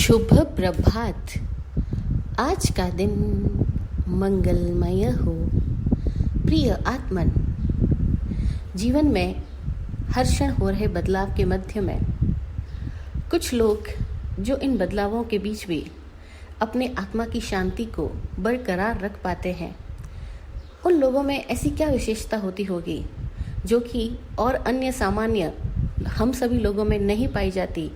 शुभ प्रभात। आज का दिन मंगलमय हो। प्रिय आत्मन, जीवन में हर क्षण हो रहे बदलाव के मध्य में कुछ लोग जो इन बदलावों के बीच भी अपने आत्मा की शांति को बरकरार रख पाते हैं, उन लोगों में ऐसी क्या विशेषता होती होगी जो कि और अन्य सामान्य हम सभी लोगों में नहीं पाई जाती,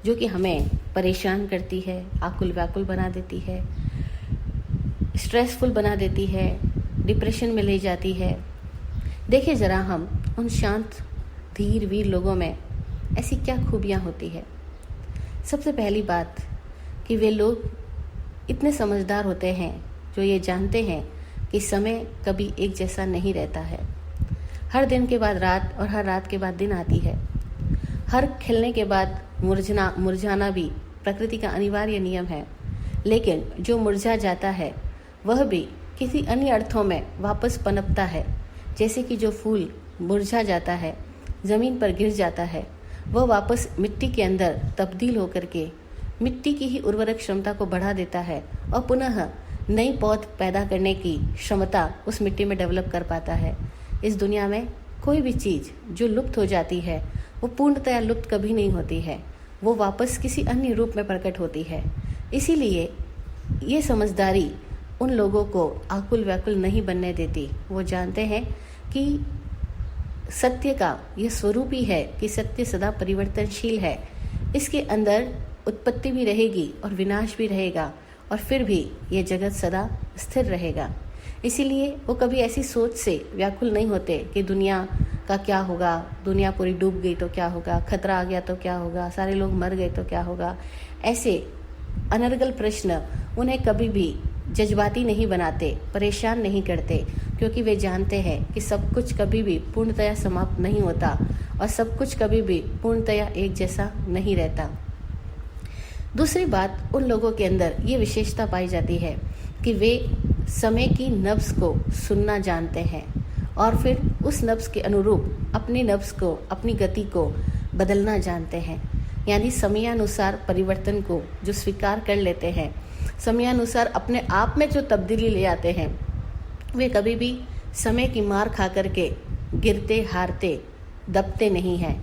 जो कि हमें परेशान करती है, आकुल व्याकुल बना देती है, स्ट्रेसफुल बना देती है, डिप्रेशन में ले जाती है। देखिए जरा हम उन शांत धीर वीर लोगों में ऐसी क्या खूबियाँ होती है। सबसे पहली बात कि वे लोग इतने समझदार होते हैं जो ये जानते हैं कि समय कभी एक जैसा नहीं रहता है। हर दिन के बाद रात और हर रात के बाद दिन आती है। हर खिलने के बाद मुरझाना भी प्रकृति का अनिवार्य नियम है, लेकिन जो मुरझा जाता है वह भी किसी अन्य अर्थों में वापस पनपता है। जैसे कि जो फूल मुरझा जाता है, ज़मीन पर गिर जाता है, वह वापस मिट्टी के अंदर तब्दील होकर के मिट्टी की ही उर्वरक क्षमता को बढ़ा देता है और पुनः नई पौध पैदा करने की क्षमता उस मिट्टी में डेवलप कर पाता है। इस दुनिया में कोई भी चीज़ जो लुप्त हो जाती है वो पूर्णतया लुप्त कभी नहीं होती है, वो वापस किसी अन्य रूप में प्रकट होती है। इसीलिए ये समझदारी उन लोगों को आकुल व्याकुल नहीं बनने देती। वो जानते हैं कि सत्य का ये स्वरूप ही है कि सत्य सदा परिवर्तनशील है। इसके अंदर उत्पत्ति भी रहेगी और विनाश भी रहेगा, और फिर भी ये जगत सदा स्थिर रहेगा। इसीलिए वो कभी ऐसी सोच से व्याकुल नहीं होते कि दुनिया का क्या होगा, दुनिया पूरी डूब गई तो क्या होगा, खतरा आ गया तो क्या होगा, सारे लोग मर गए तो क्या होगा। ऐसे अनर्गल प्रश्न उन्हें कभी भी जज्बाती नहीं बनाते, परेशान नहीं करते, क्योंकि वे जानते हैं कि सब कुछ कभी भी पूर्णतया समाप्त नहीं होता और सब कुछ कभी भी पूर्णतया एक जैसा नहीं रहता। दूसरी बात, उन लोगों के अंदर ये विशेषता पाई जाती है कि वे समय की नब्ज को सुनना जानते हैं और फिर उस नब्ज के अनुरूप अपनी नब्ज को, अपनी गति को बदलना जानते हैं। यानी समयानुसार परिवर्तन को जो स्वीकार कर लेते हैं, समयानुसार अपने आप में जो तब्दीली ले आते हैं, वे कभी भी समय की मार खा करके गिरते, हारते, दबते नहीं हैं,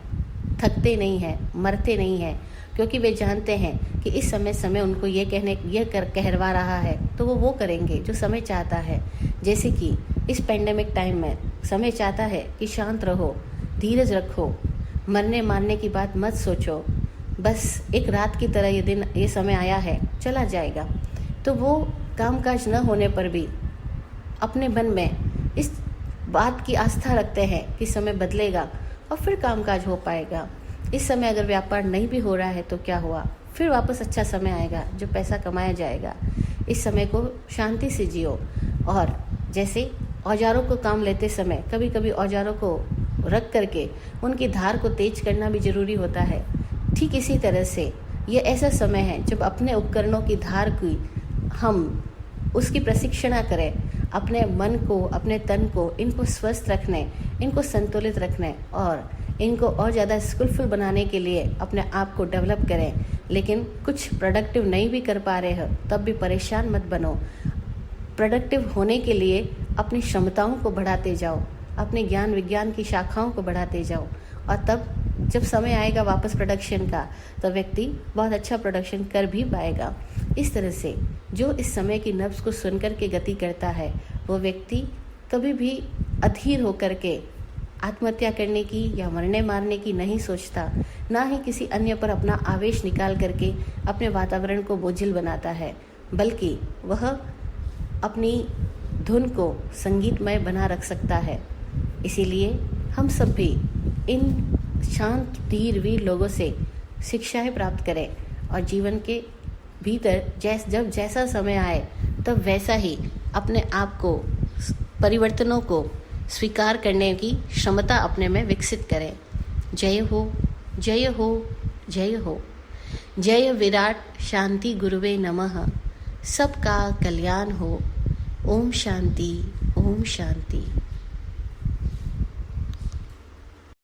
थकते नहीं हैं, मरते नहीं हैं, क्योंकि वे जानते हैं कि इस समय उनको ये कहरवा रहा है तो वो करेंगे जो समय चाहता है। जैसे कि इस पेंडेमिक टाइम में समय चाहता है कि शांत रहो, धीरज रखो, मरने मारने की बात मत सोचो, बस एक रात की तरह ये समय आया है, चला जाएगा। तो वो कामकाज न होने पर भी अपने मन में इस बात की आस्था रखते हैं कि समय बदलेगा और फिर कामकाज हो पाएगा। इस समय अगर व्यापार नहीं भी हो रहा है तो क्या हुआ, फिर वापस अच्छा समय आएगा जो पैसा कमाया जाएगा। इस समय को शांति से जियो। और जैसे औजारों को काम लेते समय कभी कभी औजारों को रख करके उनकी धार को तेज करना भी जरूरी होता है, ठीक इसी तरह से ये ऐसा समय है जब अपने उपकरणों की धार की हम उसकी प्रशिक्षणा करें, अपने मन को, अपने तन को, इनको स्वस्थ रखने, इनको संतुलित रखने और इनको और ज़्यादा स्किलफुल बनाने के लिए अपने आप को डेवलप करें। लेकिन कुछ प्रोडक्टिव नहीं भी कर पा रहे हो तब भी परेशान मत बनो। प्रोडक्टिव होने के लिए अपनी क्षमताओं को बढ़ाते जाओ, अपने ज्ञान विज्ञान की शाखाओं को बढ़ाते जाओ, और तब जब समय आएगा वापस प्रोडक्शन का तो व्यक्ति बहुत अच्छा प्रोडक्शन कर भी पाएगा। इस तरह से जो इस समय की नब्ज को सुनकर के गति करता है, वो व्यक्ति कभी भी अधीर होकर के आत्महत्या करने की या मरने मारने की नहीं सोचता, ना ही किसी अन्य पर अपना आवेश निकाल करके अपने वातावरण को बोझिल बनाता है, बल्कि वह अपनी धुन को संगीतमय बना रख सकता है। इसीलिए हम सब भी इन शांत धीर वीर लोगों से शिक्षाएं प्राप्त करें और जीवन के भीतर जब जैसा समय आए तब वैसा ही अपने आप को, परिवर्तनों को स्वीकार करने की क्षमता अपने में विकसित करें। जय हो, जय हो, जय हो। जय विराट शांति गुरुवे नमः। सबका कल्याण हो। ओम शांति, ओम शांति।